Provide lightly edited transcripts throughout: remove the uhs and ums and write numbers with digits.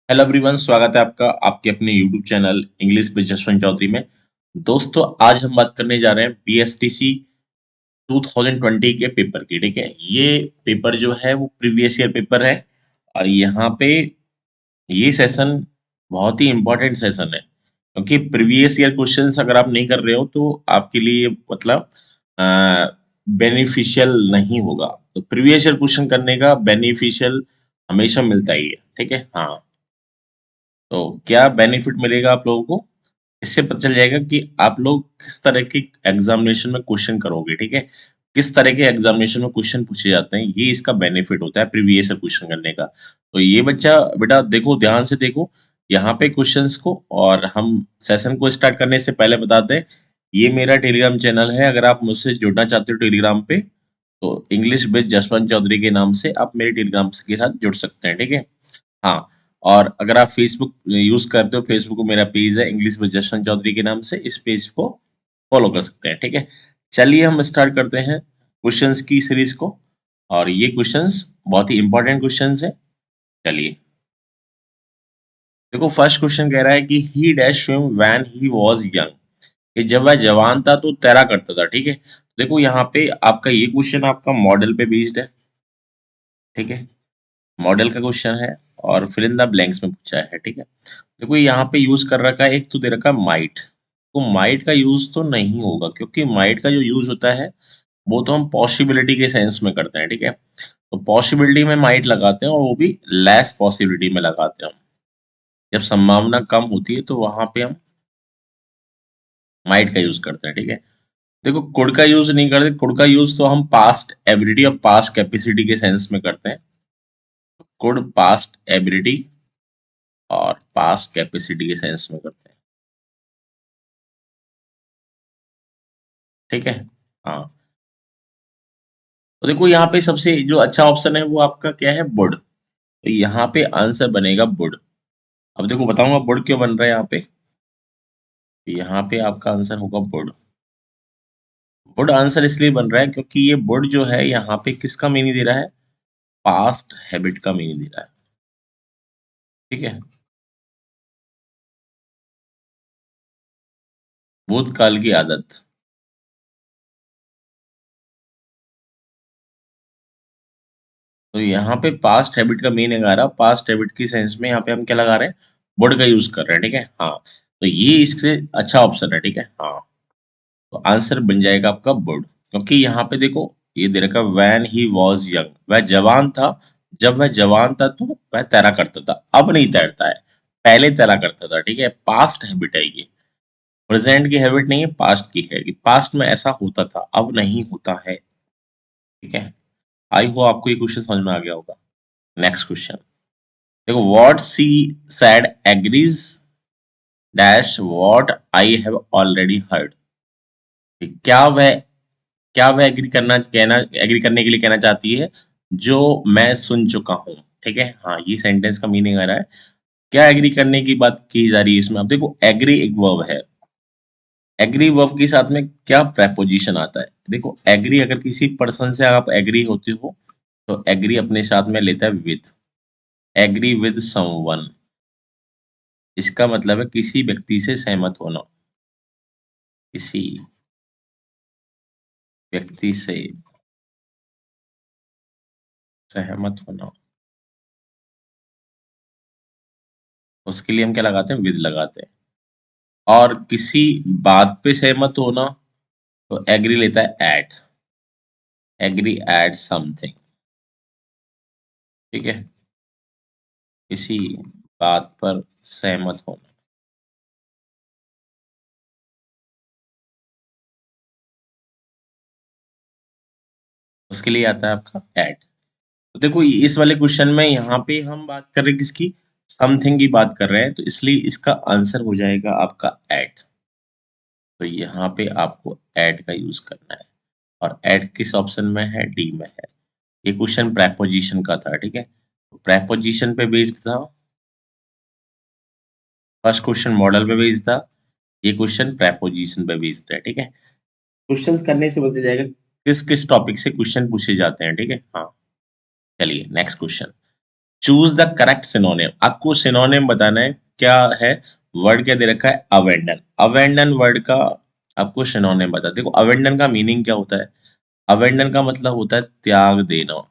Hello everyone, स्वागत है आपका आपके अपने YouTube channel English with Jaswant Chaudhary में। दोस्तों, आज हम बात करने जा रहे हैं बीएसटीसी 2020 के पेपर की। ठीक है, ये पेपर जो है वो प्रीवियस ईयर पेपर है और यहाँ पे ये सेशन बहुत ही इम्पोर्टेंट सेशन है, क्योंकि प्रीवियस ईयर क्वेश्चंस अगर आप नहीं कर रहे हो तो आपके लिए मतलब बेनिफिशियल नहीं होगा। तो प्रीवियस ईयर क्वेश्चन करने का बेनिफिशियल हमेशा मिलता ही है। ठीक है, हाँ। तो क्या बेनिफिट मिलेगा आप लोगों को, इससे पता चल जाएगा कि आप लोग किस तरह की एग्जामिनेशन में क्वेश्चन करोगे। ठीक है, किस तरह के एग्जामिनेशन में क्वेश्चन पूछे जाते हैं, ये इसका बेनिफिट होता है प्रीवियस क्वेश्चन करने का। तो ये बच्चा बेटा देखो, ध्यान से देखो यहाँ पे क्वेश्चंस को। और हम सेशन को स्टार्ट करने से पहले बताते हैं, ये मेरा टेलीग्राम चैनल है। अगर आप मुझसे जुड़ना चाहते हो टेलीग्राम पे, तो इंग्लिश विद जसवंत चौधरी के नाम से आप मेरे टेलीग्राम के साथ जुड़ सकते हैं। ठीक है, हाँ। और अगर आप फेसबुक यूज करते हो, फेसबुक को मेरा पेज है इंग्लिश विद जसवंत चौधरी के नाम से, इस पेज को फॉलो कर सकते हैं। ठीक है, चलिए हम स्टार्ट करते हैं क्वेश्चंस की सीरीज को। और ये क्वेश्चंस बहुत ही इंपॉर्टेंट क्वेश्चंस है। चलिए देखो, फर्स्ट क्वेश्चन कह रहा है कि ही dash swim when he was young, कि जब वह जवान था तो तैरा करता था। ठीक है, देखो यहाँ पे आपका ये क्वेश्चन आपका मॉडल पे बेस्ड है। ठीक है, मॉडल का क्वेश्चन है और फिल इन द ब्लैंक्स में पूछा है। ठीक है, देखो यहाँ पे यूज कर रखा है, एक तो दे रखा है माइट। तो माइट का यूज तो नहीं होगा, क्योंकि माइट का जो यूज होता है वो तो हम पॉसिबिलिटी के सेंस में करते हैं। ठीक है, तो पॉसिबिलिटी में माइट लगाते हैं और वो भी लेस पॉसिबिलिटी में लगाते हैं हम। जब संभावना कम होती है तो वहां पे हम माइट का यूज करते हैं। ठीक है, देखो कुड का यूज नहीं करते। कुड का यूज तो हम पास्ट एबिलिटी और पास्ट कैपेसिटी के सेंस में करते हैं। कुड पास्ट एबिलिटी और पास्ट कैपेसिटी के सेंस में करते हैं। ठीक है, हाँ। तो देखो यहाँ पे सबसे जो अच्छा ऑप्शन है वो आपका क्या है, वुड। तो यहाँ पे आंसर बनेगा वुड। अब देखो बताऊंगा वुड क्यों बन रहा है यहाँ पे। तो यहाँ पे आपका आंसर होगा वुड। वुड आंसर इसलिए बन रहा है क्योंकि ये वुड जो है यहाँ पे किसका मीनिंग दे रहा है, पास्ट हैबिट का मीनिंग दे रहा है। ठीक है, भूतकाल की आदत। तो यहाँ पे पास्ट हैबिट का मीनिंग आ रहा है। पास्ट हैबिट की सेंस में यहाँ पे हम क्या लगा रहे हैं, वुड का यूज कर रहे हैं। ठीक है, हाँ। तो ये इससे अच्छा ऑप्शन है। ठीक है, हाँ। तो आंसर बन जाएगा आपका वुड, क्योंकि यहाँ पे देखो ये दे रखा व्हेन ही वाज यंग, वह जवान था। जब वह जवान था तो वह तैरा करता था, अब नहीं तैरता है, पहले तैरा करता था। ठीक है, पास्ट हैबिट है ये, प्रेजेंट की हैबिट नहीं है, पास्ट की है कि पास्ट में ऐसा होता था, अब नहीं होता है। ठीक है, आई हो आपको ये क्वेश्चन समझ में आ गया होगा। नेक्स्ट क्वेश्चन देखो, what she said agrees dash what I have already heard. क्या वह एग्री करने के लिए कहना चाहती है जो मैं सुन चुका हूँ। ठीक है, हाँ। ये सेंटेंस का मीनिंग आ रहा है, क्या एग्री करने की बात की जा रही है इसमें। अब देखो एग्री एक वर्ब है, एग्री वर्ब के साथ में क्या प्रेपोजिशन आता है। देखो एग्री अगर किसी पर्सन से आप एग्री होते हो तो एग्री अपने साथ में लेता है विद। एग्री विद समवन, इसका मतलब है किसी व्यक्ति से सहमत होना, किसी व्यक्ति से सहमत होना। उसके लिए हम क्या लगाते हैं, विद लगाते हैं। और किसी बात पे सहमत होना तो एग्री लेता है एट, एग्री एट समथिंग। ठीक है, किसी बात पर सहमत होना, उसके लिए आता है आपका एट। तो देखो इस वाले क्वेश्चन में यहाँ पे हम बात कर रहे हैं किसकी, समथिंग की बात कर रहे हैं, तो इसलिए इसका आंसर हो जाएगा आपका एट। तो यहाँ पे आपको एट का यूज करना है। और एट किस ऑप्शन में है, डी में है। ये क्वेश्चन प्रेपोजिशन का था। ठीक है, तो प्रेपोजिशन पे बेस्ड था। फर्स्ट क्वेश्चन मॉडल पे बेस्ड था, ये क्वेश्चन प्रेपोजिशन पे बेस्ड है। ठीक है, क्वेश्चंस करने से बता जाएगा किस किस टॉपिक से क्वेश्चन पूछे जाते हैं। ठीक है, हाँ। चलिए next question, choose the correct synonym, आपको सिनोनिम बताना है। क्या है वर्ड, क्या दे रखा है, अवेंडन। अवेंडन वर्ड का आपको सिनोनिम बता। देखो अवेंडन का मीनिंग क्या होता है, अवेंडन का मतलब होता है त्याग देना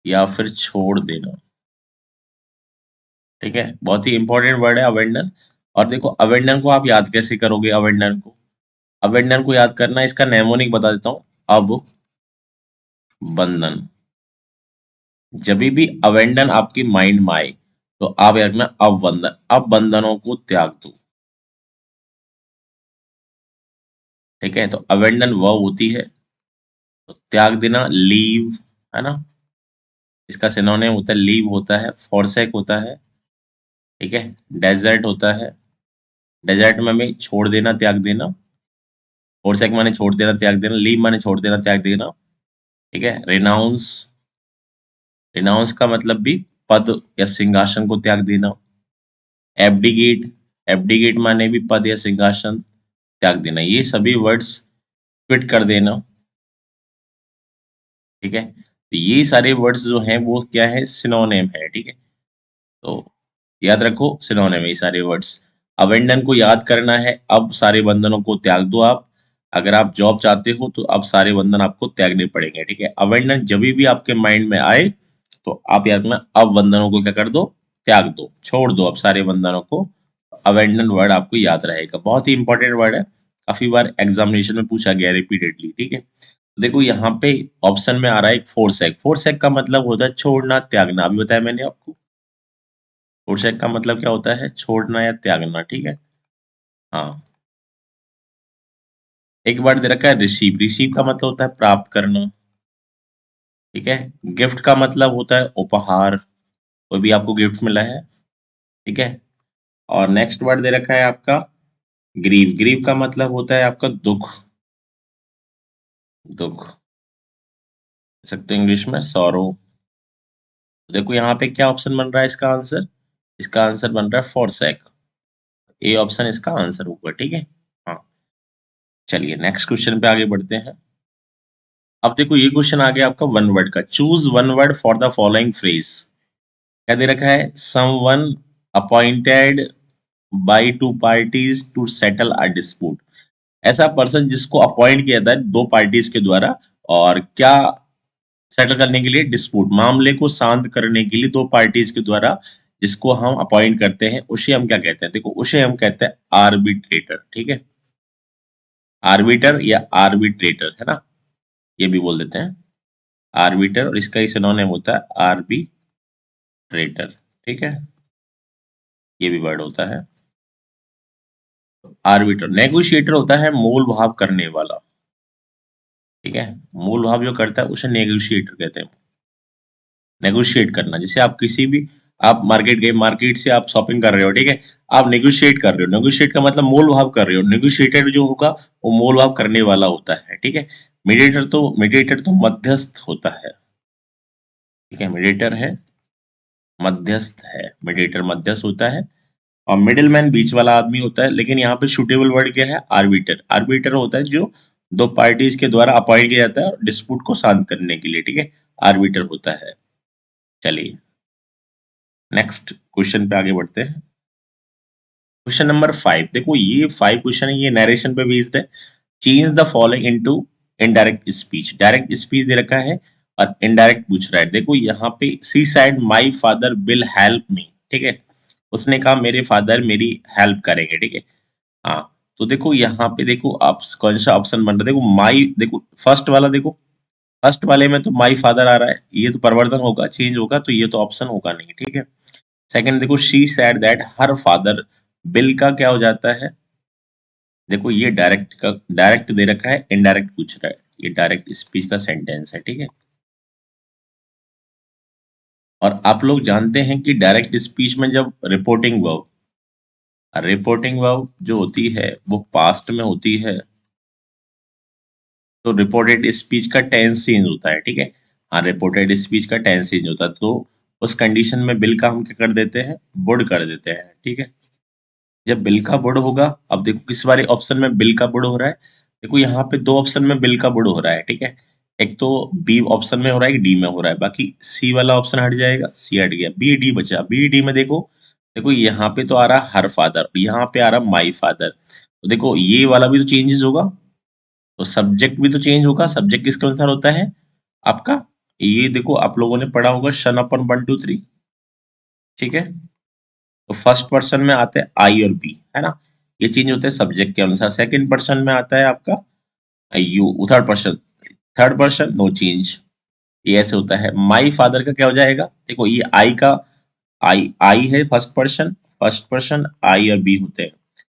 या फिर छोड़ देना। ठीक है, बहुत ही इंपॉर्टेंट वर्ड है अवेंडन। और देखो अवेंडन को आप याद कैसे करोगे, अवेंडन को, अवेंडन को याद करना, इसका नेमोनिक बता देता हूँ। अब बंधन, जब भी अवेंडन आपकी माइंड में आए तो आप याद रखना अवबंधन, अब बंधनों को त्याग दो। ठीक है, तो अवेंडन वर्ब होती है, तो त्याग देना लीव, है ना, इसका सिनोनिम होता है लीव होता है, फॉरसेक होता है। ठीक है, डेजर्ट होता है, डेजर्ट में भी छोड़ देना त्याग देना, फॉरसेक माने छोड़ देना त्याग देना, लीव माने छोड़ देना त्याग देना। ठीक है, रिनाउंस, रिनाउंस का मतलब भी पद या सिंहासन को त्याग देना। एब्डिगेट, एब्डिगेट माने भी पद या सिंहासन त्याग देना, ये सभी वर्ड्स क्विट कर देना। ठीक है, तो ये सारे वर्ड्स जो हैं वो क्या है, सिनोनिम है। ठीक है, तो याद रखो सिनोनिम है ये सारे वर्ड्स। अवेंडन को याद करना है, अब सारे बंधनों को त्याग दो आप। अगर आप जॉब चाहते हो तो अब सारे बंधन आपको त्यागने पड़ेंगे। ठीक है, अवेंडन जब भी आपके माइंड में आए तो आप याद रखना अब बंधनों को क्या कर दो, त्याग दो, छोड़ दो अब सारे बंधनों को। अवेंडन वर्ड आपको याद रहेगा, बहुत ही इंपॉर्टेंट वर्ड है, काफी बार एग्जामिनेशन में पूछा गया रिपीटेडली। ठीक है, देखो यहाँ पे ऑप्शन में आ रहा है एक फोरसेक। फोरसेक का मतलब होता है छोड़ना त्यागना, अभी बताया मैंने आपको। फोरसेक का मतलब क्या होता है, छोड़ना या त्यागना। ठीक है, हाँ। एक बार दे रखा है रिसीव, रिसीव का मतलब होता है प्राप्त करना। ठीक है, गिफ्ट का मतलब होता है उपहार, कोई भी आपको गिफ्ट मिला है। ठीक है, और नेक्स्ट वर्ड दे रखा है आपका ग्रीव, ग्रीव का मतलब होता है आपका दुख, दुख कह सकते हो इंग्लिश में सॉरो। देखो यहाँ पे क्या ऑप्शन बन रहा है इसका आंसर, इसका आंसर बन रहा है फॉरसेक, ए ऑप्शन इसका आंसर होगा। ठीक है, हाँ। चलिए नेक्स्ट क्वेश्चन पे आगे बढ़ते हैं। अब देखो ये क्वेश्चन आ गया आपका वन वर्ड का, choose one word for the following phrase. क्या दे रखा है, someone appointed by two parties to settle a dispute, ऐसा पर्सन जिसको अपॉइंट किया था दो पार्टीज के द्वारा, और क्या सेटल करने के लिए, डिस्प्यूट मामले को शांत करने के लिए दो पार्टीज के द्वारा जिसको हम अपॉइंट करते हैं उसे हम क्या कहते हैं, देखो उसे हम कहते हैं आर्बिट्रेटर। ठीक है, आर्बिटर या आर्बिट्रेटर, है ना, ये भी बोल देते हैं आर्बिटर, और इसका ही सिनोनिम होता है आर्बिट्रेटर। ठीक है, ये भी वर्ड होता है आर्बिटर। नेगोशिएटर होता है मोल भाव करने वाला। ठीक है, मोल भाव जो करता है उसे नेगोशिएटर कहते हैं। नेगोशिएट करना, जैसे आप किसी भी, आप मार्केट गए, मार्केट से आप शॉपिंग कर रहे हो। ठीक है, आप नेगोशिएट कर रहे हो, नेगोशिएट का मतलब मोल भाव कर रहे हो, नेगोशिएटर जो होगा वो मोल भाव करने वाला होता है। ठीक है, मीडिएटर तो मध्यस्थ होता है। ठीक है, मीडिएटर है मध्यस्थ है, मीडिएटर मध्यस्थ होता है, और मिडिल मैन बीच वाला आदमी होता है। लेकिन यहाँ पे सुटेबल वर्ड क्या है, आर्बिटर। आर्बिटर होता है जो दो पार्टीज के द्वारा अपॉइंट किया जाता है डिस्प्यूट को शांत करने के लिए। ठीक है, आर्बिटर होता है। चलिए नेक्स्ट क्वेश्चन पे आगे बढ़ते हैं। क्वेश्चन नंबर 5, देखो ये 5 क्वेश्चन है, ये नरेशन पे बेस्ड है। Change the following into indirect speech, direct speech दे रखा है और इनडायरेक्ट पूछ रहा है। देखो यहाँ पे she said my father will help me. ठीक है, उसने कहा मेरे फादर मेरी हेल्प करेंगे। ठीक है, हाँ। तो देखो यहाँ पे देखो आप कौन सा ऑप्शन बन रहा है, देखो माई, देखो फर्स्ट वाला, देखो फर्स्ट वाले में तो माई फादर आ रहा है, ये तो परिवर्तन होगा, चेंज होगा, तो ये तो ऑप्शन होगा नहीं। ठीक है, सेकंड देखो she said that her father, bill का क्या हो जाता है, देखो ये डायरेक्ट का डायरेक्ट दे रखा है, इनडायरेक्ट पूछ रहा है, ये डायरेक्ट स्पीच का सेंटेंस है। ठीक है, और आप लोग जानते हैं कि डायरेक्ट स्पीच में जब रिपोर्टिंग वर्ब जो होती है वो पास्ट में होती है, तो रिपोर्टेड स्पीच का टेंस चेंज होता है। ठीक है, हाँ, रिपोर्टेड स्पीच का टेंस चेंज होता है, तो उस कंडीशन में बिल का हम क्या कर देते हैं, वुड कर देते हैं। ठीक है, जब बिल का वुड होगा, अब देखो किस वाले ऑप्शन में बिल का वुड हो रहा है, देखो यहाँ पे दो ऑप्शन में बिल का वुड हो रहा है। ठीक है, एक तो बी ऑप्शन में हो रहा है, डी में हो रहा है, बाकी सी वाला ऑप्शन हट जाएगा, सी हट गया, बी डी बचा। बी डी में देखो, देखो यहाँ पे तो आ रहा हर फादर, यहाँ पे आ रहा माई फादर, तो देखो ये वाला भी तो चेंजेस होगा, तो सब्जेक्ट भी तो चेंज होगा। सब्जेक्ट किसके अनुसार होता है आपका, ये देखो आप लोगों ने पढ़ा होगा शन अपन 1 2 3, ठीक है। तो फर्स्ट पर्सन में आते हैं आई और बी, है ना, ये चेंज होते हैं सब्जेक्ट के अनुसार। सेकंड पर्सन में आता है आपका you, third person no change, ये ऐसे होता है। माई फादर का क्या हो जाएगा, देखो ये आई का, आई आई है फर्स्ट पर्सन आई और बी होते हैं,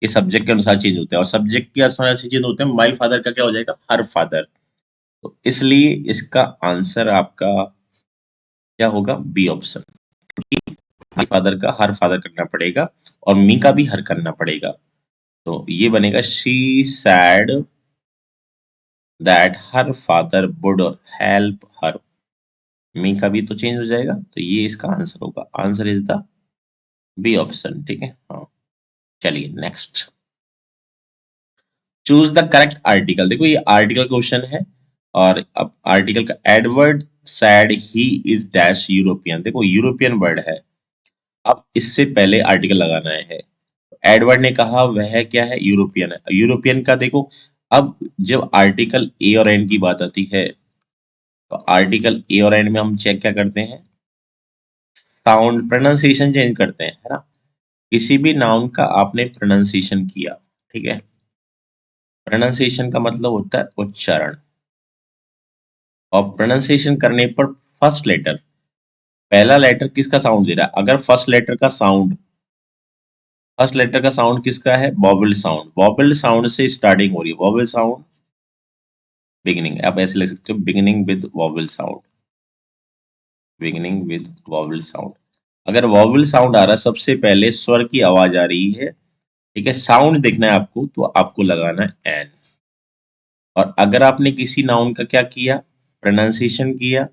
ये सब्जेक्ट के अनुसार चेंज होते हैं, और सब्जेक्ट के अनुसार से चेंज होते हैं। माई फादर का क्या हो जाएगा, हर फादर, तो इसलिए इसका आंसर आपका क्या होगा, बी ऑप्शन। माई फादर का हर फादर करना पड़ेगा, और मी का भी हर करना पड़ेगा, तो ये बनेगा she said that her father would help her. Me का भी तो चेंज हो जाएगा, तो ये इसका आंसर होगा। Answer is the B option, ठीक है। हाँ, चलिए next, choose the correct article. देखो ये आर्टिकल क्वेश्चन है, और अब आर्टिकल का Edward said he is dash European, देखो यूरोपियन वर्ड है, अब इससे पहले आर्टिकल लगाना है। एडवर्ड ने कहा वह क्या है, यूरोपियन है, यूरोपियन का देखो, अब जब आर्टिकल ए और एन की बात आती है, तो आर्टिकल ए और एन में हम चेक क्या करते हैं, साउंड प्रोनाउंसिएशन चेंज करते हैं, है ना। किसी भी नाउन का आपने प्रोनाउंसिएशन किया, ठीक है, प्रोनाउंसिएशन का मतलब होता है उच्चारण, और प्रोनाउंसिएशन करने पर फर्स्ट लेटर, पहला लेटर किसका साउंड दे रहा है, अगर फर्स्ट लेटर का साउंड किसका है, वॉवेल साउंड, वॉवेल साउंड से स्टार्टिंग हो रही है, वॉवेल साउंड बिगिनिंग, आप ऐसे लिख सकते हो, beginning with vowel sound, beginning with vowel sound. अगर वॉवेल साउंड आ रहा है, सबसे पहले स्वर की आवाज आ रही है, ठीक है, साउंड देखना है आपको, तो आपको लगाना है एन। और अगर आपने किसी नाउन का क्या किया, प्रोनाउंसिएशन किया,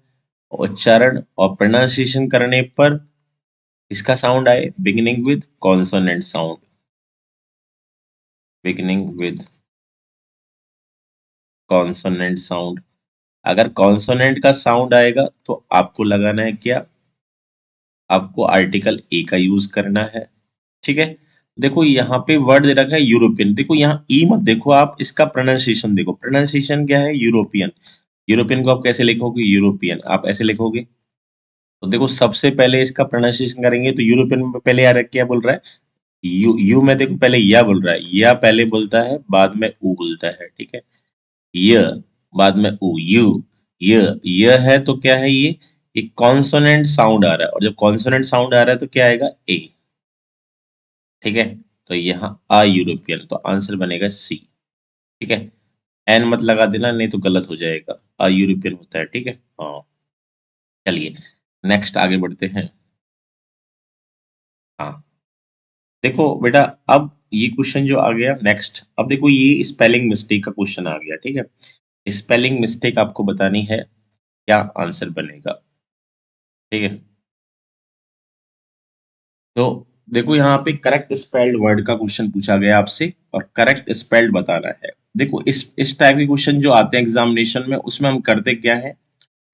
उच्चारण, और प्रोनाउंसिएशन करने पर इसका साउंड आए, beginning with consonant sound, beginning with consonant sound, अगर कॉन्सोनेंट का साउंड आएगा तो आपको लगाना है क्या, आपको आर्टिकल ए का यूज करना है, ठीक है। देखो यहाँ पे वर्ड दे रखा है यूरोपियन, देखो यहाँ ई मत देखो, आप इसका प्रोनाउंसिएशन देखो, प्रोनाउंसिएशन क्या है, यूरोपियन। यूरोपियन को आप कैसे लिखोगे, यूरोपियन, आप ऐसे लिखोगे, तो देखो सबसे पहले इसका प्रोनाउंसिएशन करेंगे, तो यूरोपियन में पहले यार क्या बोल रहा है, यू यू में देखो पहले या बोल रहा है, या पहले बोलता है, बाद में ऊ बोलता है, ठीक है, य, बाद में ऊ, य है, तो क्या है ये, एक कॉन्सोनेंट साउंड आ रहा है, और जब कॉन्सोनेंट साउंड आ रहा है तो क्या आएगा, ए, ठीक है। तो यहाँ आ यूरोपियन, तो आंसर बनेगा सी, ठीक है। एन मत लगा देना, नहीं तो गलत हो जाएगा, आ यूरोपियन होता है, ठीक है। हाँ, चलिए नेक्स्ट आगे बढ़ते हैं। हाँ, देखो बेटा, अब ये क्वेश्चन जो आ गया नेक्स्ट, अब देखो ये स्पेलिंग मिस्टेक का क्वेश्चन आ गया, ठीक है। स्पेलिंग मिस्टेक आपको बतानी है, क्या आंसर बनेगा, ठीक है। तो देखो यहाँ पे करेक्ट स्पेल्ड वर्ड का क्वेश्चन पूछा गया आपसे, और करेक्ट स्पेल्ड बताना है। देखो इस टाइप के क्वेश्चन जो आते हैं एग्जामिनेशन में, उसमें हम करते क्या है,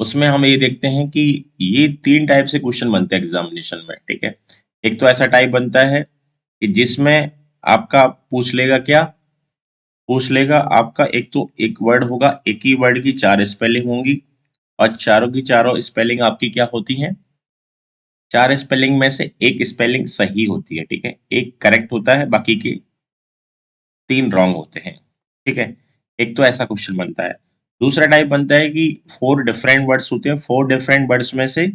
उसमें हम ये देखते हैं कि ये 3 टाइप से क्वेश्चन बनते हैं एग्जामिनेशन में, ठीक है। एक तो ऐसा टाइप बनता है कि जिसमें आपका पूछ लेगा क्या, पूछ लेगा आपका, एक तो एक वर्ड होगा, एक ही वर्ड की 4 स्पेलिंग होंगी, और चारों की चारों स्पेलिंग आपकी क्या होती हैं, 4 स्पेलिंग में से एक स्पेलिंग सही होती है, ठीक है, एक करेक्ट होता है, बाकी के 3 रॉन्ग होते हैं, ठीक है। एक तो ऐसा क्वेश्चन बनता है। दूसरा टाइप बनता है कि 4 डिफरेंट वर्ड्स होते हैं, 4 डिफरेंट वर्ड्स में से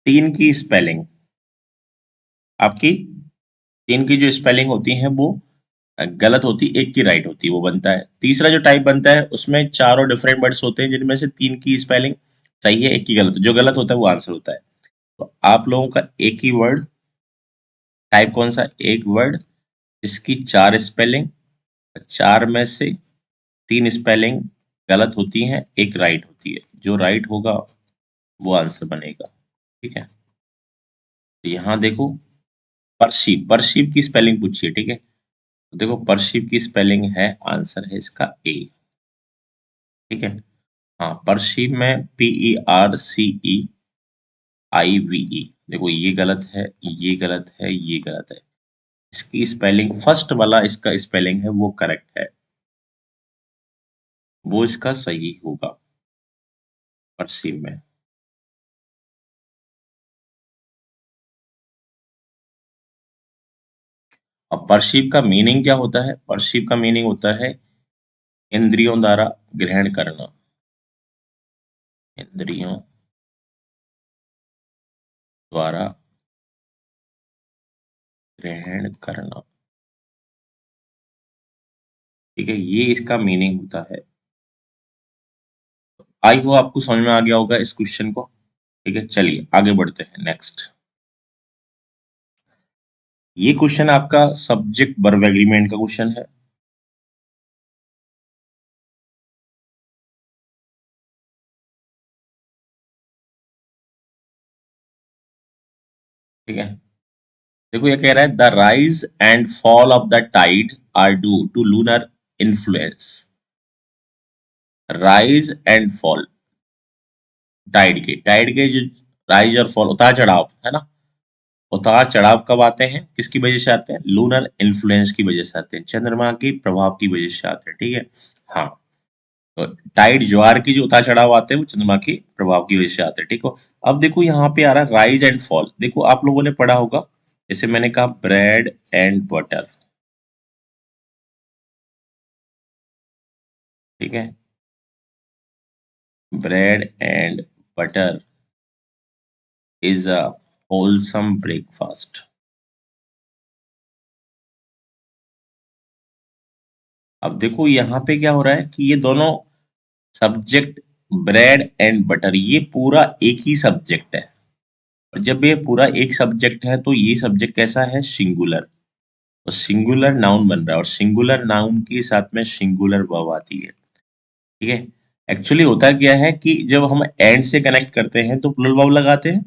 3 की स्पेलिंग आपकी, 3 की जो स्पेलिंग होती है वो गलत होती, एक की राइट होती है, वो बनता है। तीसरा जो टाइप बनता है, उसमें चारों डिफरेंट वर्ड्स होते हैं, जिनमें से 3 की स्पेलिंग सही है, एक की गलत, जो गलत होता है वो आंसर होता है। तो आप लोगों का एक ही वर्ड टाइप कौन सा, एक वर्ड जिसकी 4 स्पेलिंग, 4 में से 3 स्पेलिंग गलत होती हैं, एक राइट होती है, जो राइट होगा वो आंसर बनेगा, ठीक है। तो यहाँ देखो, परशीप, परशीप की स्पेलिंग पूछिए, ठीक है, तो देखो परशीप की स्पेलिंग है, आंसर है इसका ए, ठीक है। हाँ, परसीव में PERCEIVE। देखो ये गलत है, ये गलत है, ये गलत है। इसकी स्पेलिंग फर्स्ट वाला इसका स्पेलिंग है वो करेक्ट है, वो इसका सही होगा परसीव में। अब परसीव का मीनिंग क्या होता है? परसीव का मीनिंग होता है इंद्रियों द्वारा ग्रहण करना, इंद्रियों द्वारा ग्रहण करना। ठीक है, ये इसका मीनिंग होता है। आई हो आपको समझ में आ गया होगा इस क्वेश्चन को। ठीक है, चलिए आगे बढ़ते हैं नेक्स्ट। ये क्वेश्चन आपका सब्जेक्ट वर्ब एग्रीमेंट का क्वेश्चन है। ठीक है, देखो ये कह रहा है the rise and fall of the tide are due to lunar influence. Rise and fall, tide के जो राइज और फॉल, उतार चढ़ाव है ना, उतार चढ़ाव कब आते हैं, किसकी वजह से आते हैं? लूनर इन्फ्लुएंस की वजह से आते हैं, चंद्रमा के प्रभाव की वजह से आते हैं। ठीक है, हाँ। तो टाइड ज्वार की जो उतार चढ़ाव आते हैं वो चंद्रमा के प्रभाव की वजह से आते हैं। ठीक हो, अब देखो यहाँ पे आ रहा है राइज एंड फॉल। देखो आप लोगों ने पढ़ा होगा, जैसे मैंने कहा ब्रेड एंड बटर। ठीक है, bread and butter is a wholesome breakfast. अब देखो यहाँ पे क्या हो रहा है कि ये दोनों सब्जेक्ट, ब्रेड एंड बटर, ये पूरा एक ही सब्जेक्ट है। और जब ये पूरा एक सब्जेक्ट है तो ये सब्जेक्ट कैसा है? सिंगुलर। तो सिंगुलर नाउन बन रहा है, और सिंगुलर नाउन के साथ में सिंगुलर वर्ब आती है। ठीक है, एक्चुअली होता क्या है कि जब हम एंड से कनेक्ट करते हैं तो प्लुरल वर्ब लगाते हैं।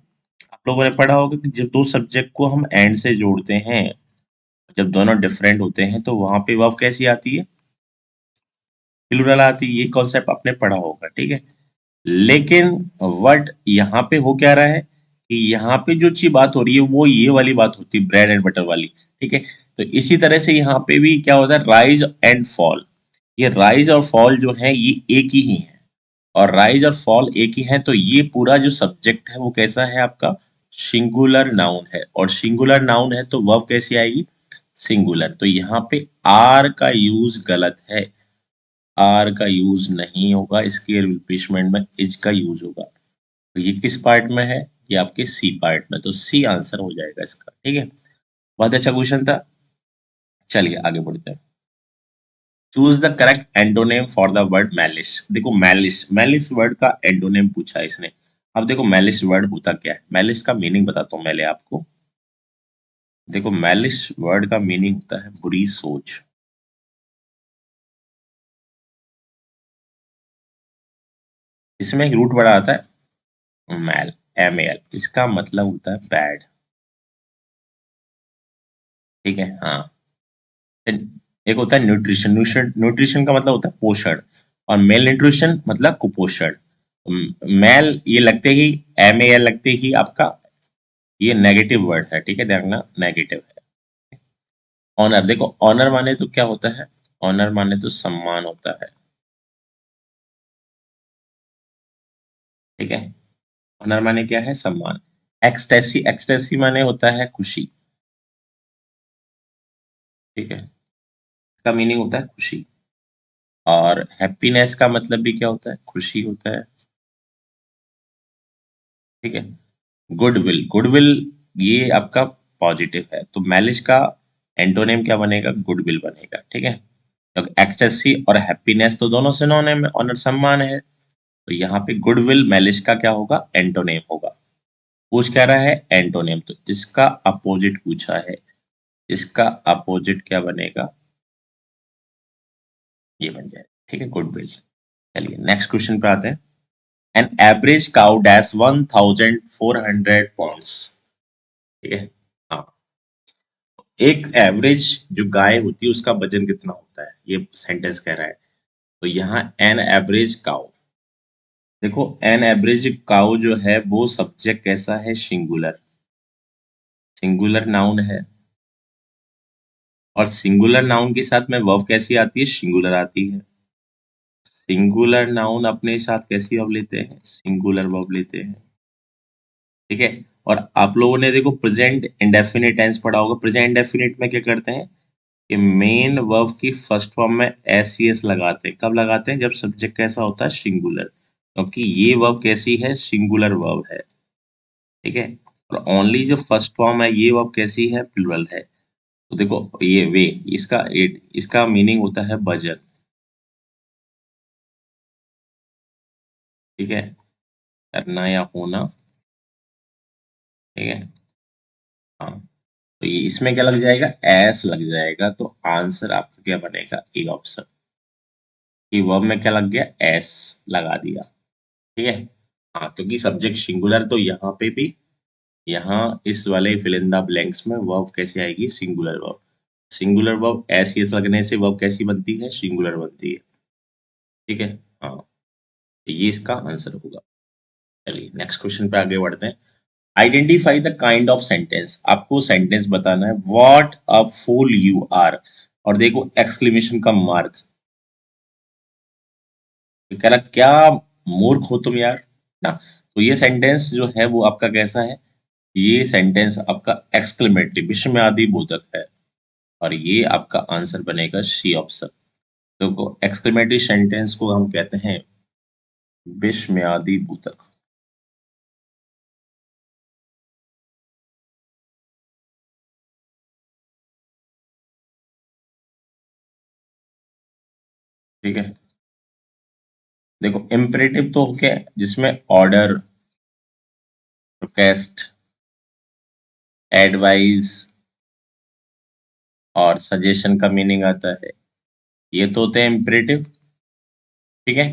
आप लोगों ने पढ़ा होगा कि जब दो सब्जेक्ट को हम एंड से जोड़ते हैं, जब दोनों डिफरेंट होते हैं तो वहां पे वर्ब कैसी आती है? प्लुरल आती है। ये कॉन्सेप्ट आपने पढ़ा होगा। ठीक है, लेकिन वर्ड यहाँ पे हो क्या रहा है कि यहाँ पे जो चीज बात हो रही है वो ये वाली बात होती है, ब्रेड एंड बटर वाली। ठीक है, तो इसी तरह से यहाँ पे भी क्या होता है, राइज एंड फॉल। ये राइज और फॉल जो है ये एक ही है, और राइज और फॉल एक ही है, तो ये पूरा जो सब्जेक्ट है वो कैसा है आपका? सिंगुलर नाउन है। और सिंगुलर नाउन है तो वर्ब कैसी आएगी? सिंगुलर। तो यहाँ पे आर का यूज गलत है, आर का यूज नहीं होगा, इसके रिप्लेसमेंट में इज का यूज होगा। तो ये किस पार्ट में है? ये आपके सी पार्ट में, तो सी आंसर हो जाएगा इसका। ठीक है, बहुत अच्छा क्वेश्चन था। चलिए आगे बढ़ते हैं। Choose the correct antonym for the word malice. देखो मैलिस, मैलिस वर्ड का एंटोनेम पूछा है इसने। अब देखो मैलिस वर्ड होता क्या है, मैलिस का मीनिंग बताता हूँ पहले आपको। देखो मैलिस वर्ड का मीनिंग होता है बुरी सोच। इसमें एक रूट वर्ड आता है मैल, MAL, इसका मतलब होता है बैड। ठीक है, हाँ। एक होता है न्यूट्रिशन, न्यूट्रिशन न्यूट्रिशन का मतलब होता है पोषण, और मेल न्यूट्रिशन मतलब कुपोषण। मेल ये लगते ही, MAL लगते ही आपका ये नेगेटिव वर्ड है। ठीक है, ध्यान रखना नेगेटिव है। ऑनर, देखो ऑनर माने तो क्या होता है? ऑनर माने तो सम्मान होता है। ठीक है, ऑनर माने क्या है? सम्मान। एक्सटेसी, एक्सटेसी माने होता है खुशी। ठीक है, इसका मीनिंग होता है खुशी। और हैप्पीनेस का मतलब भी क्या होता है? खुशी होता है। ठीक है, गुडविल, गुडविल ये आपका पॉजिटिव है, तो मैलिश का एंटोनेम क्या बनेगा? गुडविल बनेगा। ठीक है, तो एक्सटेसी और हैप्पीनेस तो दोनों सिनोनिम है, ऑनर सम्मान है, तो यहाँ पे गुडविल मैलिश का क्या होगा? एंटोनेम होगा। पूछ क्या रहा है? एंटोनेम, तो इसका अपोजिट पूछा है, इसका अपोजिट क्या बनेगा? ये बन जाए। ठीक है, गुडविल। चलिए नेक्स्ट क्वेश्चन पे आते हैं। An average cow dash 1400 pounds. ठीक है, हाँ। एक एवरेज जो गाय होती है उसका वजन कितना होता है, ये सेंटेंस कह रहा है। तो यहाँ एन एवरेज काउ, देखो एन एवरेज काउ जो है वो सब्जेक्ट कैसा है, सिंगुलर, सिंगुलर नाउन है। और सिंगुलर नाउन के साथ में वर्ब कैसी आती है, सिंगुलर आती है। सिंगुलर नाउन अपने साथ कैसी वर्ब लेते हैं, सिंगुलर वर्ब लेते हैं। ठीक है। और आप लोगों ने देखो प्रेजेंट इंडेफिनिट टेंस पढ़ा होगा। प्रेजेंट इंडेफिनिट में क्या करते हैं कि मेन वर्ब की फर्स्ट फॉर्म में एस सी एस लगाते हैं। कब लगाते हैं, जब सब्जेक्ट कैसा होता है, सिंगुलर, क्योंकि ये वर्ब कैसी है, सिंगुलर वर्ब है। ठीक है। और ओनली जो फर्स्ट फॉर्म है ये वर्ब कैसी है, प्लुरल है। तो देखो ये वे, इसका मीनिंग होता है बजर। ठीक है, करना या होना। ठीक है। हाँ, तो ये इसमें क्या लग जाएगा, एस लग जाएगा। तो आंसर आपका क्या बनेगा, ए ऑप्शन। कि वर्ब में क्या लग गया, एस लगा दिया। ठीक है। हाँ, क्योंकि सब्जेक्ट सिंगुलर, तो यहाँ पे भी, यहाँ इस वाले फिल इन द ब्लैंक्स में वर्ब कैसे आएगी, singular verb. Singular verb S S लगने से वर्ब कैसी बनती है, सिंगुलर बनती है। ठीक है। हाँ, तो ये इसका आंसर होगा। चलिए नेक्स्ट क्वेश्चन पे आगे बढ़ते हैं। Identify the kind of sentence. आपको सेंटेंस बताना है, what a fool you are. और देखो एक्सक्लेमेशन का मार्क, कह रहा क्या मूर्ख हो तुम यार ना। तो ये सेंटेंस जो है वो आपका कैसा है, ये सेंटेंस आपका एक्सक्लेमेटरी विस्मयादि बोधक है। और ये आपका आंसर बनेगा सी ऑप्शन। देखो एक्सक्लेमेटरी सेंटेंस को हम कहते हैं विस्मयादि बोधक। ठीक है। देखो इम्परेटिव तो क्या है, जिसमें ऑर्डर, रिक्वेस्ट, एडवाइस और सजेशन का मीनिंग आता है, ये तो होते हैं इम्परेटिव। ठीक है।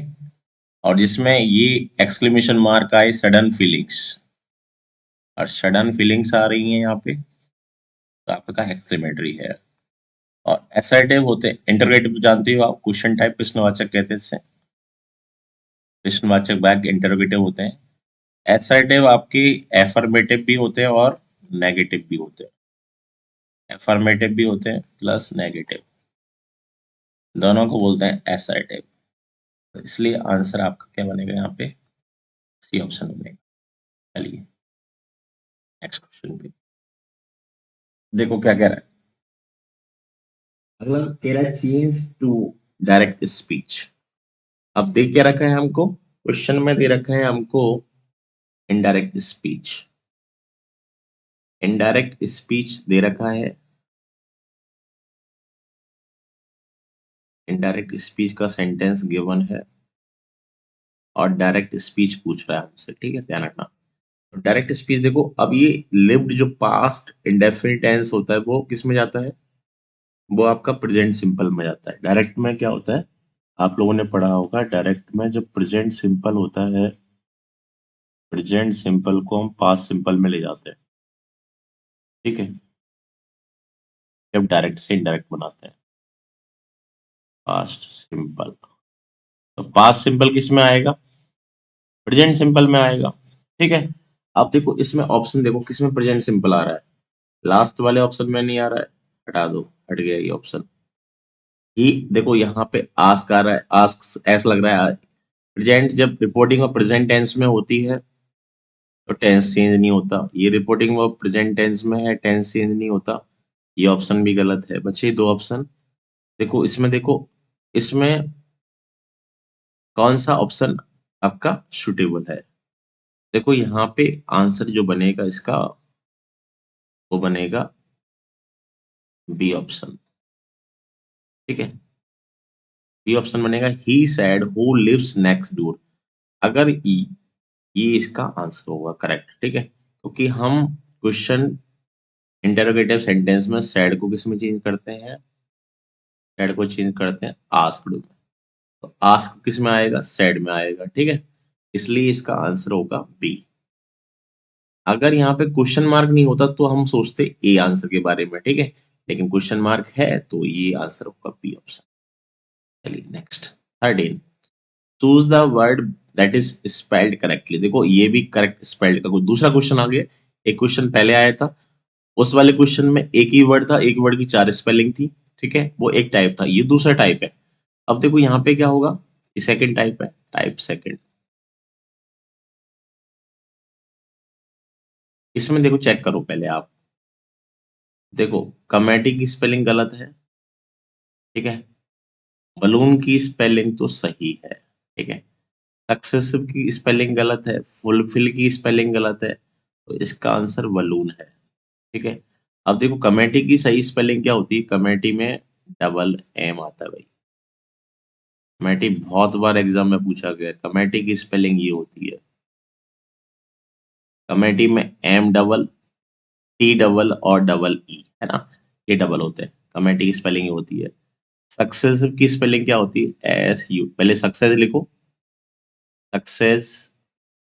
और जिसमें ये एक्सक्लेमेशन मार्क आए, सडन फीलिंग्स, और सडन फीलिंग्स आ रही हैं यहाँ पे, तो आपका एक्सक्लेमेटरी है। और असर्टिव होते हैं, इंटरोगेटिव जानते हो आप, क्वेश्चन टाइप प्रश्नवाचक कहते हैं इसे, प्रश्नवाचक बैग इंटरोगेटिव होते हैं। असर्टिव आपकी एफर्मेटिव भी होते हैं और नेगेटिव भी होते हैं। एफर्मेटिव भी होते हैं प्लस नेगेटिव, दोनों को बोलते हैं असर्टिव। तो इसलिए आंसर आपका क्या बनेगा यहाँ पे, सी ऑप्शन बनेगा। चलिए नेक्स्ट क्वेश्चन पे देखो क्या कह रहा है। अगला कह रहा है चेंज टू डायरेक्ट स्पीच। अब देख क्या रखा है हमको, क्वेश्चन में दे रखा है हमको इनडायरेक्ट स्पीच। इनडायरेक्ट स्पीच दे रखा है, इनडायरेक्ट स्पीच का सेंटेंस गिवन है, और डायरेक्ट स्पीच पूछ रहा है हमसे। ठीक है, ध्यान रखना। डायरेक्ट स्पीच देखो, अब ये लिव्ड जो पास्ट इंडेफिनिट टेंस होता है वो किस में जाता है, वो आपका प्रेजेंट सिंपल में जाता है। डायरेक्ट में क्या होता है, आप लोगों ने पढ़ा होगा, डायरेक्ट में जो प्रेजेंट सिंपल होता है, प्रेजेंट सिंपल को हम पास्ट सिंपल में ले जाते हैं। ठीक है, जब डायरेक्ट से इनडायरेक्ट बनाते हैं, पास्ट सिंपल। तो पास्ट सिंपल किस में आएगा, प्रेजेंट सिंपल में आएगा। ठीक है। अब देखो इसमें ऑप्शन देखो, किसमें प्रेजेंट सिंपल आ रहा है, लास्ट वाले ऑप्शन में नहीं आ रहा है, हटा दो, हट गया ये ऑप्शन। ही देखो यहाँ पे आस्क आ रहा है, आस्क ऐसा लग रहा है। प्रेजेंट जब रिपोर्टिंग और प्रेजेंट टेंस में होती है तो टेंस चेंज नहीं होता, ये रिपोर्टिंग और प्रेजेंट टेंस में है, टेंस चेंज नहीं होता। ये ऑप्शन भी गलत है, बच्चे दो ऑप्शन। देखो इसमें, देखो इसमें कौन सा ऑप्शन आपका सुटेबल है। देखो यहाँ पे आंसर जो बनेगा इसका, वो बनेगा बी ऑप्शन। ठीक है, बी ऑप्शन बनेगा, he said who lives next door. अगर ये इसका आंसर होगा करेक्ट। ठीक है, क्योंकि हम क्वेश्चन इंटरोगेटिव सेंटेंस में सैड को किस में चेंज करते हैं, सैड को चेंज करते हैं आस्क्ड में। तो आस्क किस में आएगा, सैड में आएगा। ठीक है, इसलिए इसका आंसर होगा बी। अगर यहाँ पे क्वेश्चन मार्क नहीं होता तो हम सोचते ए आंसर के बारे में। ठीक है, लेकिन क्वेश्चन मार्क है तो ये आंसर होगा बी ऑप्शन। चलिए next 13, choose the word that is spelled correctly. देखो ये भी करेक्ट स्पेल्ड का कोई दूसरा क्वेश्चन आ गया। एक क्वेश्चन पहले आया था, उस वाले क्वेश्चन में एक ही वर्ड था, एक वर्ड की 4 स्पेलिंग थी, ठीक है, वो एक टाइप था, ये दूसरा टाइप है। अब देखो यहाँ पे क्या होगा, ये सेकंड टाइप है, टाइप सेकंड। इसमें देखो चेक करो पहले आप, देखो कमेटी की स्पेलिंग गलत है, ठीक है, बलून की स्पेलिंग तो सही है, ठीक है, सक्सेसिव की स्पेलिंग गलत है, फुलफिल की स्पेलिंग गलत है, तो इसका आंसर बलून है, ठीक है। अब देखो कमेटी की सही स्पेलिंग क्या होती है, कमेटी में डबल एम आता है भाई। कमेटी बहुत बार एग्जाम में पूछा गया, कमेटी की स्पेलिंग ये होती है, कमेटी में एम डबल, टी डबल और डबल ई, है ना, ये डबल होते हैं, कमेटी की स्पेलिंग ये होती है। सक्सेसिव की स्पेलिंग क्या होती है, एस यू, पहले सक्सेस लिखो, सक्सेस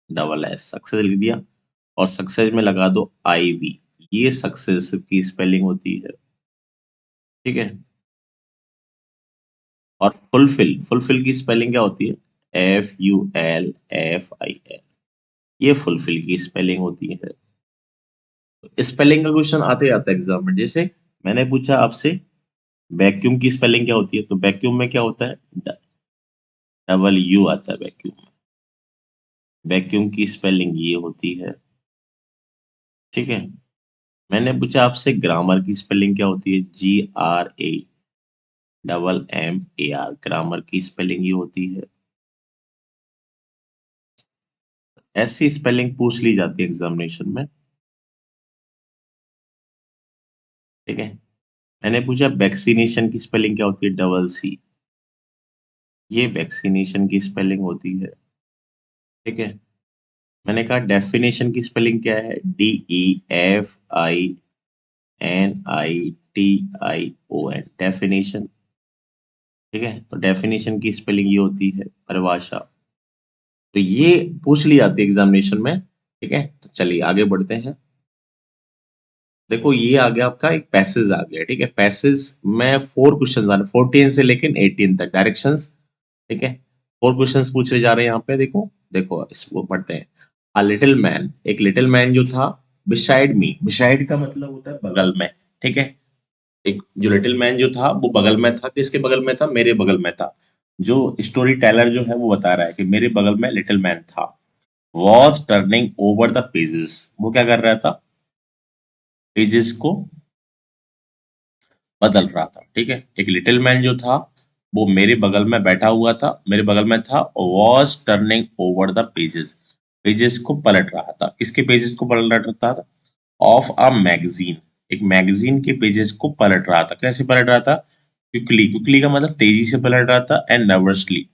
डबल एस, सक्सेस लिख दिया, और सक्सेस में लगा दो आई वी, ये सक्सेस की स्पेलिंग होती है, ठीक है। और फुलफिल, फुलफिल की स्पेलिंग क्या होती है, F U L F I L, ये फुलफिल की स्पेलिंग होती है। स्पेलिंग का क्वेश्चन आते आता है एग्जाम में, जैसे मैंने पूछा आपसे वैक्यूम की स्पेलिंग क्या होती है, तो वैक्यूम में क्या होता है, डबल यू आता है वैक्यूम में, वैक्यूम की स्पेलिंग ये होती है, ठीक है। मैंने पूछा आपसे ग्रामर की स्पेलिंग क्या होती है, G R A double M A R, grammar की स्पेलिंग ये होती है। ऐसी स्पेलिंग पूछ ली जाती है एग्जामिनेशन में, ठीक है। मैंने पूछा वैक्सीनेशन की स्पेलिंग क्या होती है, डबल सी, ये वैक्सीनेशन की स्पेलिंग होती है, ठीक है। मैंने कहा डेफिनेशन की स्पेलिंग क्या है, D E F I N I T I O N, definition, ठीक है। तो डेफिनेशन की स्पेलिंग ये होती है परिभाषा। तो ये पूछ ली जाती है एग्जामिनेशन में, ठीक है। तो चलिए आगे बढ़ते हैं। देखो ये आ गया आपका एक पैसेज आ गया, ठीक है। पैसेज में 4 क्वेश्चन आ रहे, 14 से लेकिन 18 तक डायरेक्शंस, ठीक है। 4 क्वेश्चंस पूछे जा रहे हैं यहाँ पे, देखो देखो इसको पढ़ते हैं। अ लिटिल मैन, एक लिटिल मैन जो था, बिसाइड मी, बिसाइड का मतलब होता है बगल में, ठीक है। एक जो लिटिल मैन जो था वो बगल में था, किसके बगल में था, मेरे बगल में था। जो स्टोरी टेलर जो है वो बता रहा है कि मेरे बगल में लिटिल मैन था, was turning over the pages, वो क्या कर रहा था, पेजेस को बदल रहा था, ठीक है। एक लिटिल मैन जो था वो मेरे बगल में बैठा हुआ था, मेरे बगल में था, was turning over the pages, pages को पलट रहा था, किसके पेजेस को पलट रहा था, ऑफ अ मैगजीन, एक मैगजीन के पेजेस को पलट रहा था। कैसे पलट रहा था, क्विकली, क्विकली का मतलब तेजी से पलट रहा था, एंड नर्वसली,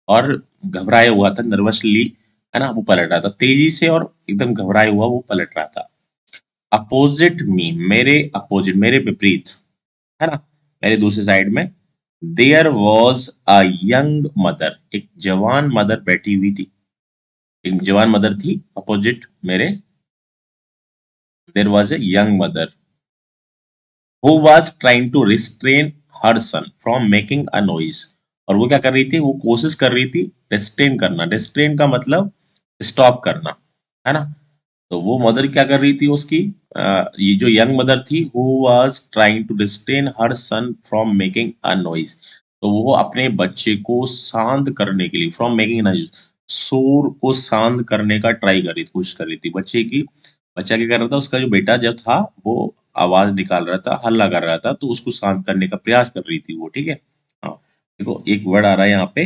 और घबराया हुआ था, नर्वसली, है ना, वो पलट रहा था तेजी से, और एकदम घबराया हुआ वो पलट रहा था। अपोजिट मी, मेरे अपोजिट, मेरे विपरीत, है ना, मेरे दूसरी साइड में, there was a young mother, एक जवान मदर बैठी हुई थी, एक जवान मदर थी अपोजिट मेरे, there was a young mother who was trying to restrain her son from making a noise, और वो क्या कर रही थी, वो कोशिश कर रही थी restrain करना, restrain का मतलब स्टॉप करना, है ना। तो वो मदर क्या कर रही थी उसकी, ये जो यंग मदर थी, who was trying to restrain her son from making a noise, तो वो अपने बच्चे को शांत करने के लिए, फ्रॉम मेकिंग noise, शोर को शांत करने का ट्राई कर रही थी, कोशिश कर रही थी बच्चे की। बच्चा क्या कर रहा था, उसका जो बेटा जो था वो आवाज निकाल रहा था, हल्ला कर रहा था, तो उसको शांत करने का प्रयास कर रही थी वो, ठीक है। हाँ, देखो एक वर्ड आ रहा है यहाँ पे,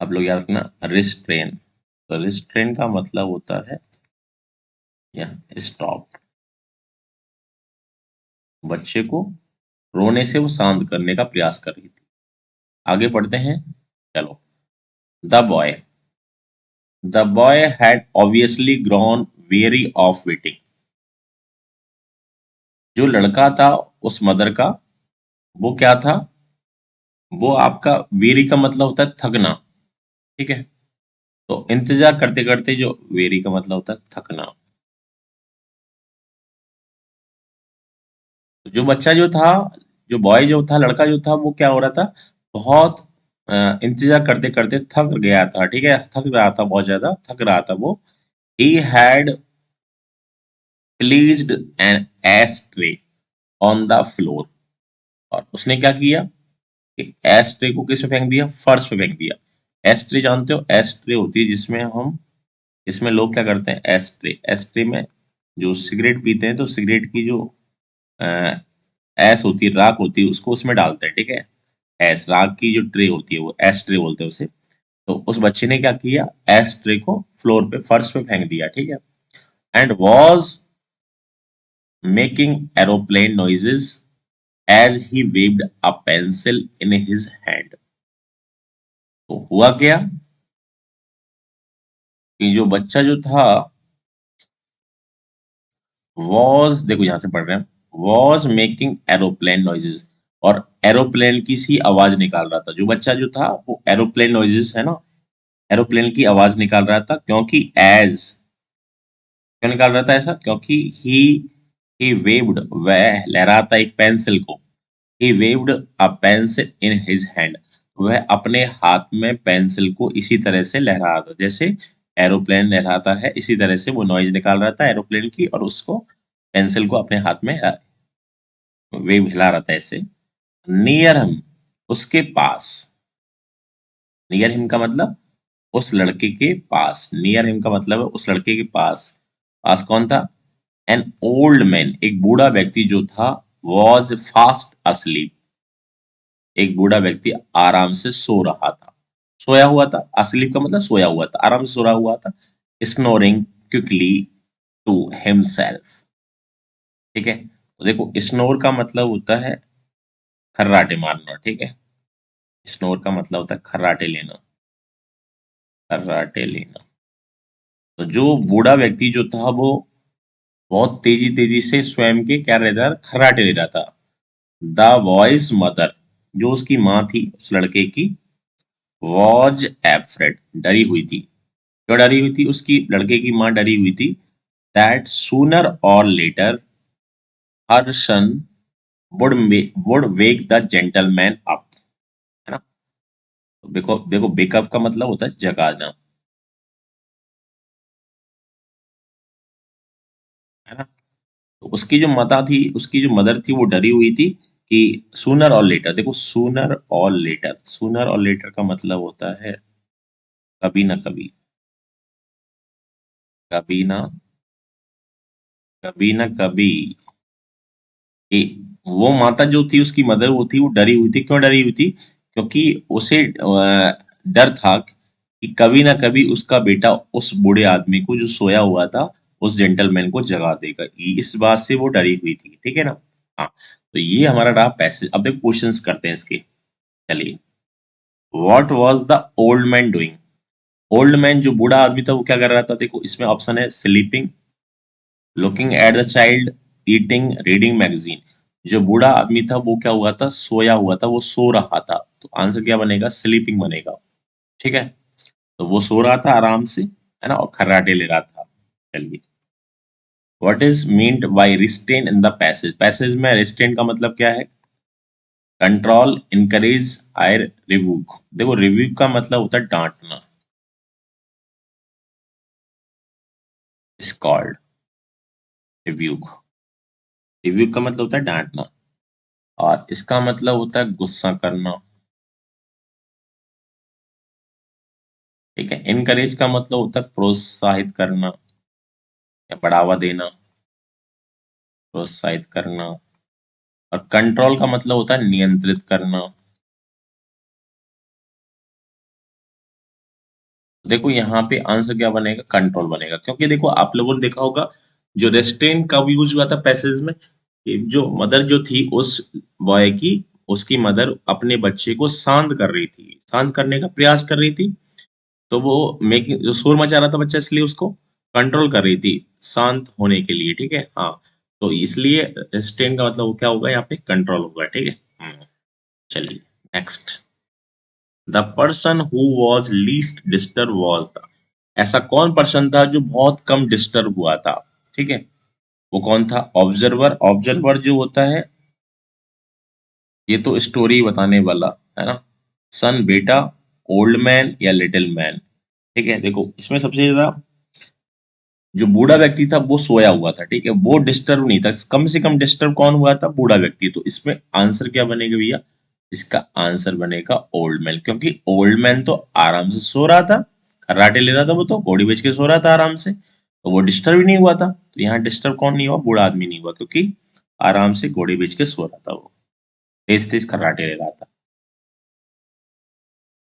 आप लोग याद रखना, रिस्ट्रेन। तो रिस्ट्रेन का मतलब होता है या स्टॉप, बच्चे को रोने से वो शांत करने का प्रयास कर रही थी। आगे पढ़ते हैं, चलो। The boy had obviously grown very of waiting, जो लड़का था उस मदर का, वो क्या था, वो आपका वेरी का मतलब होता है थकना, ठीक है। तो इंतजार करते करते, जो वेरी का मतलब होता है थकना, जो बच्चा जो था, जो बॉय जो था, लड़का जो था, वो क्या हो रहा था, बहुत इंतजार करते करते थक गया था, ठीक है, थक रहा था, बहुत ज्यादा थक रहा था वो। He had placed an ashtray on the floor, और उसने क्या किया कि एश ट्रे को किस पे फेंक दिया, फर्श पे फेंक दिया। एश ट्रे जानते हो, एश ट्रे होती है जिसमें हम, इसमें लोग क्या करते हैं, एश ट्रे, एश ट्रे में जो सिगरेट पीते हैं तो सिगरेट की जो अ, ऐश होती है, राख होती है, उसको उसमें डालते हैं, ठीक है। ऐश राख की जो ट्रे होती है वो एश ट्रे बोलते हैं उसे। तो उस बच्चे ने क्या किया, एश ट्रे को फ्लोर पे, फर्श पे फेंक दिया, ठीक है। And was making aeroplane noises as he waved a pencil in his hand. तो हुआ क्या कि जो बच्चा जो था, वॉज, देखो यहां से पढ़ रहे हैं, वॉज मेकिंग एरोप्लेन नॉइजेस, और एरोप्लेन की सी आवाज निकाल रहा था। जो बच्चा जो था वो एरोप्लेन नॉइजेस है ना, एरोप्लेन की आवाज निकाल रहा था, क्योंकि एज, क्यों निकाल रहा था ऐसा, क्योंकि ही वेव्ड, वह लहरा था एक पेंसिल को, he waved a pencil in his hand, वह अपने हाथ में पेंसिल को इसी तरह से लहरा रहा था जैसे एरोप्लेन लहराता है, इसी तरह से वो नॉइज निकाल रहा था एरोप्लेन की, और उसको पेंसिल को अपने हाथ में वेव हिला रहा था ऐसे। नियर हिम, उसके पास, नियर हिम का मतलब उस लड़के के पास, नियर हिम का मतलब है उस लड़के के पास। पास कौन था, एन ओल्ड मैन, एक बूढ़ा व्यक्ति जो था, वॉज फास्ट asleep, एक बूढ़ा व्यक्ति आराम से सो रहा था, सोया हुआ था, asleep का मतलब सोया हुआ था, आराम से सो रहा हुआ था। स्नोरिंग क्विकली टू हिमसेल्फ, ठीक है। तो देखो स्नोर का मतलब होता है खर्राटे मारना, ठीक है। स्नोर का मतलब होता है खर्राटे लेना, खर्राटे लेना। तो जो बूढ़ा व्यक्ति जो था वो बहुत तेजी तेजी से स्वयं के क्या रहता था, खर्राटे ले रहा था। द वॉइस मदर, जो उसकी माँ थी उस लड़के की, वॉज एफ्रेड, डरी हुई थी। क्यों डरी हुई थी, उसकी लड़के की माँ डरी हुई थी, that sooner or later her son would wake the gentleman up, है ना। तो देखो देखो वेकअप का मतलब होता है जगाना, है ना। तो उसकी जो माता थी, उसकी जो मदर थी, वो डरी हुई थी कि सूनर और लेटर, देखो sooner or letter, sooner or letter का मतलब होता है कभी ना कभी, कभी ना, कभी ना कभी। कि वो माता जो थी, उसकी मदर वो थी, वो डरी हुई थी। क्यों डरी हुई थी, क्योंकि उसे डर था कि कभी ना कभी उसका बेटा उस बूढ़े आदमी को जो सोया हुआ था, उस जेंटलमैन को जगा देगा, इस बात से वो डरी हुई थी, ठीक है ना। हाँ, तो ये हमारा रहा पैसेज। अब देखो क्वेश्चंस करते हैं इसके, चलिए। What was the old man doing, old man जो बूढ़ा आदमी था वो क्या कर रहा था, देखो इसमें ऑप्शन है sleeping, looking at the child, eating, reading magazine. जो बूढ़ा आदमी था वो क्या हुआ था, सोया हुआ था, वो सो रहा था, तो आंसर क्या बनेगा, स्लीपिंग बनेगा, ठीक है। तो वो सो रहा था आराम से, है ना, और खर्राटे ले रहा था। चलिए, what is meant by restrain in the passage, passage में रिस्ट्रेन का मतलब क्या है, कंट्रोल, इनकरेज, आयर, रिवूक। देखो रिव्यू का मतलब होता है डांटना, इज कॉल्ड रिव्यूक, रिव्यू का मतलब होता है डांटना, और इसका मतलब होता है गुस्सा करना, ठीक है। इनकरेज का मतलब होता है प्रोत्साहित करना या बढ़ावा देना, प्रोत्साहित करना। और कंट्रोल का मतलब होता है नियंत्रित करना। देखो यहाँ पे आंसर क्या बनेगा, कंट्रोल बनेगा, क्योंकि देखो आप लोगों ने देखा होगा जो रेस्ट्रेन का यूज हुआ था पैसेज में, कि जो मदर जो थी उस बॉय की, उसकी मदर अपने बच्चे को शांत कर रही थी, शांत करने का प्रयास कर रही थी। तो वो मेकिंग, जो शोर मचा रहा था बच्चा, इसलिए उसको कंट्रोल कर रही थी शांत होने के लिए, ठीक है। हाँ, तो इसलिए रेस्ट्रेन का मतलब क्या होगा, यहाँ पे कंट्रोल होगा, ठीक है। चलिए, next. The person who was least disturb was the, ऐसा कौन पर्सन था जो बहुत कम डिस्टर्ब हुआ था, ठीक है। वो कौन था, ऑब्जर्वर, ऑब्जर्वर जो होता है, ये तो स्टोरी बताने वाला, है ना, सन बेटा, ओल्ड मैन या लिटिल मैन। ठीक है, देखो इसमें सबसे ज्यादा जो बूढ़ा व्यक्ति था वो सोया हुआ था, ठीक है, वो डिस्टर्ब नहीं था, कम से कम डिस्टर्ब कौन हुआ था, बूढ़ा व्यक्ति। तो इसमें आंसर क्या बनेगा भैया, इसका आंसर बनेगा ओल्ड मैन, क्योंकि ओल्ड मैन तो आराम से सो रहा था, खर्राटे ले रहा था, वो तो घोड़ी बेच के सो रहा था आराम से, तो वो डिस्टर्ब ही नहीं हुआ था। तो यहाँ डिस्टर्ब कौन नहीं हुआ, बूढ़ा आदमी नहीं हुआ, क्योंकि आराम से घोड़ी बेच के सो रहा था, वो तेज तेज खर्राटे ले रहा था।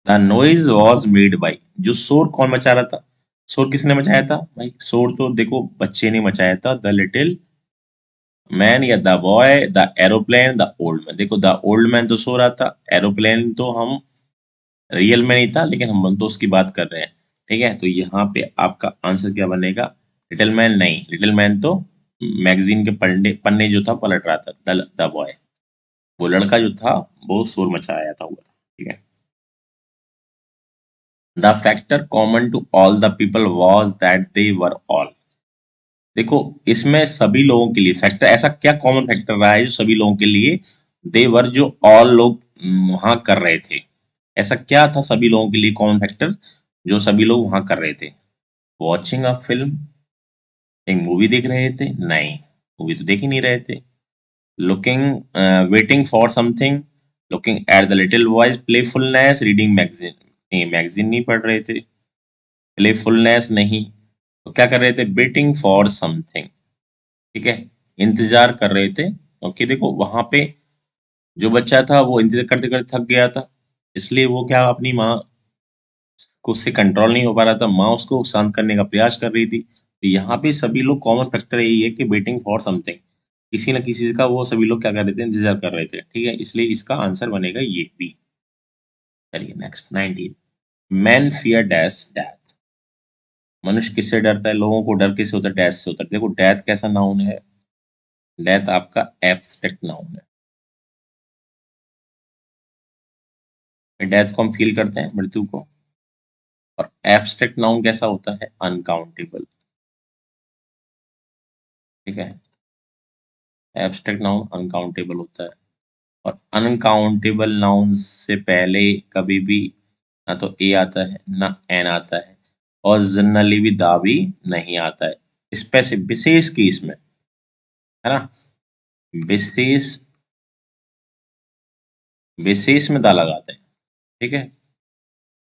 The noise was made by, जो शोर कौन मचा रहा था, शोर किसने मचाया था भाई, शोर तो देखो बच्चे ने मचाया था, द लिटिल मैन या the boy, the aeroplane, the old man. देखो द ओल्ड मैन तो सो रहा था, एरोप्लेन तो हम रियल में नहीं था, लेकिन हम तो उसकी बात कर रहे हैं। ठीक है, तो यहाँ पे आपका आंसर क्या बनेगा, लिटिल मैन नहीं, लिटिल मैन तो मैगजीन के पन्ने पन्ने जो था पलट रहा था, द बॉय, वो लड़का जो था वो शोर मचाया था हुआ था। ठीक है, the factor common to all the people was that they were all. देखो इसमें सभी लोगों के लिए फैक्टर, ऐसा क्या कॉमन फैक्टर रहा है जो सभी लोगों के लिए, देवर जो ऑल लोग वहां कर रहे थे, ऐसा क्या था सभी लोगों के लिए कॉमन फैक्टर जो सभी लोग वहां कर रहे थे, वॉचिंग अ फिल्म, एक मूवी देख रहे थे, नहीं मूवी तो देख ही नहीं रहे थे, looking waiting for something, looking at the little boys playfulness, reading magazine, नहीं मैगजीन नहीं पढ़ रहे थे, प्लेफुलनेस नहीं, तो क्या कर रहे थे, वेटिंग फॉर समथिंग। ठीक है, इंतजार कर रहे थे, क्योंकि देखो वहां पे जो बच्चा था वो इंतजार करते करते थक गया था, इसलिए वो क्या अपनी माँ को उससे कंट्रोल नहीं हो पा रहा था, माँ उसको शांत करने का प्रयास कर रही थी। तो यहाँ पे सभी लोग कॉमन फैक्टर यही है कि वेटिंग फॉर समथिंग, किसी न किसी का वो सभी लोग क्या कर रहे थे, इंतजार कर रहे थे। ठीक है, इसलिए इसका आंसर बनेगा ये बी। चलिए next 19, man fear dash death, मनुष्य किससे डरता है, लोगों को डर किससे होता है, डैश से होता है। देखो डेथ कैसा नाउन है, डेथ आपका एब्स्ट्रैक्ट नाउन है, डेथ को हम फील करते हैं, मृत्यु को, और एब्स्ट्रैक्ट नाउन कैसा होता है, अनकाउंटेबल। ठीक है, एब्स्ट्रैक्ट नाउन अनकाउंटेबल होता है, और अनकाउंटेबल नाउन से पहले कभी भी ना तो ए आता है ना एन आता है, और जनरली भी दा भी नहीं आता है, स्पेसिफिक विशेष केस में, है ना, विशेष विशेष में दा लगाते हैं। ठीक है,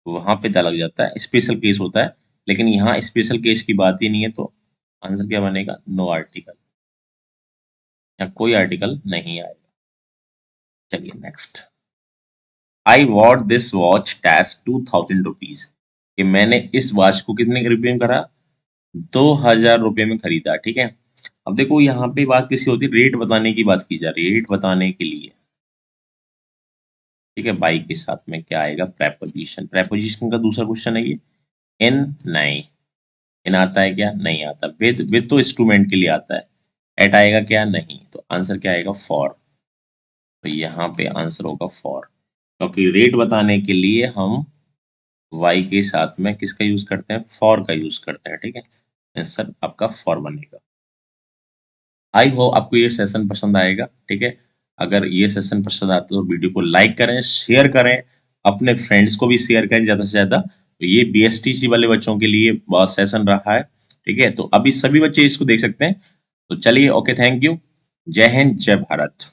वहां पे दा लग जाता है, स्पेशल केस होता है, लेकिन यहाँ स्पेशल केस की बात ही नहीं है, तो आंसर क्या बनेगा, नो आर्टिकल, या कोई आर्टिकल नहीं आएगा। चलिए next, I bought this watch टैस 2000 रुपीज, कि मैंने इस वॉच को कितने के रुपये में करा, 2000 रुपये में खरीदा। ठीक है, अब देखो यहाँ पे बात किसी होती है, रेट बताने की बात की जा रही है, रेट बताने के लिए। ठीक है, बाई के साथ में क्या आएगा, प्रेपोजिशन, प्रेपोजिशन का दूसरा क्वेश्चन है ये, इन नहीं, इन आता है क्या, नहीं आता, विद तो इंस्ट्रूमेंट के लिए आता है, एट आएगा क्या, नहीं, तो आंसर क्या आएगा, फॉर। तो यहाँ पे आंसर होगा फॉर, क्योंकि रेट बताने के लिए हम वाई के साथ में किसका यूज करते हैं, फॉर का यूज करते हैं। ठीक है, आंसर आपका फॉर बनेगा। आई होप आपको ये सेशन पसंद आएगा। ठीक है, अगर ये सेशन पसंद आता है तो वीडियो को लाइक करें, शेयर करें, अपने फ्रेंड्स को भी शेयर करें ज़्यादा से ज़्यादा। तो ये बीएसटीसी वाले बच्चों के लिए बहुत सेशन रहा है। ठीक है, तो अभी सभी बच्चे इसको देख सकते हैं। तो चलिए, ओके, थैंक यू, जय हिंद, जय भारत।